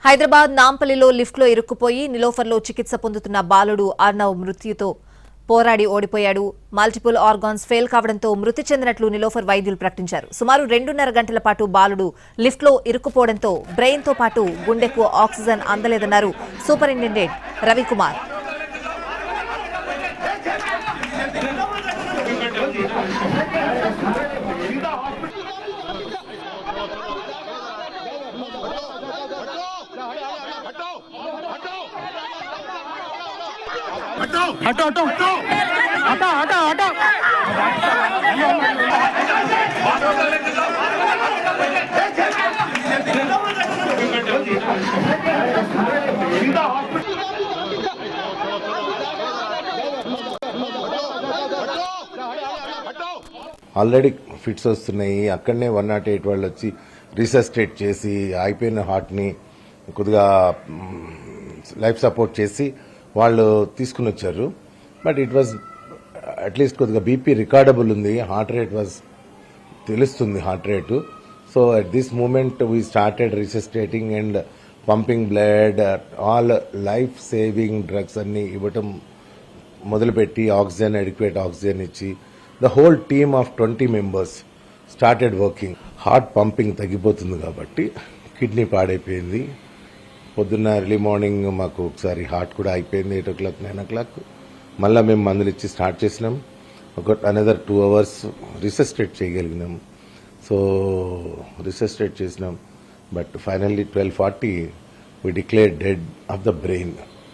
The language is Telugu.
హైదరాబాద్ నాంపల్లిలో లిఫ్ట్లో ఇరుక్కుపోయి నిలోఫర్లో చికిత్స పొందుతున్న బాలుడు అర్నవ్ మృత్యుతో పోరాడి ఓడిపోయాడు. మల్టిపుల్ ఆర్గాన్స్ ఫెయిల్ కావడంతో మృతి చెందినట్లు నిలోఫర్ వైద్యులు ప్రకటించారు. సుమారు 2.5 గంటల పాటు బాలుడు లిఫ్ట్లో ఇరుక్కుపోవడంతో బ్రెయిన్తో పాటు గుండెకు ఆక్సిజన్ అందలేదన్నారు సూపరింటెండెంట్ రవికుమార్. हटो हटो हटो हटो हटो हटो ఆల్రెడీ ఫిట్స్ వస్తున్నాయి. అక్కడనే 108 వాళ్ళు వచ్చి రీసెస్టేట్ చేసి అయిపోయిన హార్ట్ని కొద్దిగా లైఫ్ సపోర్ట్ చేసి వాళ్ళు తీసుకుని వచ్చారు. బట్ ఇట్ వాజ్ అట్లీస్ట్ కొద్దిగా బీపీ రికార్డబుల్ ఉంది. హార్ట్ రేట్ వాజ్ తెలుస్తుంది heart rate. So at this moment we started resuscitating and pumping blood, all life saving drugs అన్ని ఇవ్వటం మొదలుపెట్టి ఆక్సిజన్, అడిక్వేట్ ఆక్సిజన్ ఇచ్చి the whole team of 20 members started working. Heart pumping తగ్గిపోతుంది కాబట్టి కిడ్నీ పాడైపోయింది. పొద్దున్న ఎర్లీ మార్నింగ్ మాకు ఒకసారి హార్ట్ కూడా అయిపోయింది. 8 o'clock 9 o'clock మళ్ళీ మేము మందులు ఇచ్చి స్టార్ట్ చేసినాం. Another 2 hours రిసెస్టేట్ చేయగలిగినాం. సో రిసెస్టేట్ చేసినాం. But finally 12:40 we declared dead of the brain.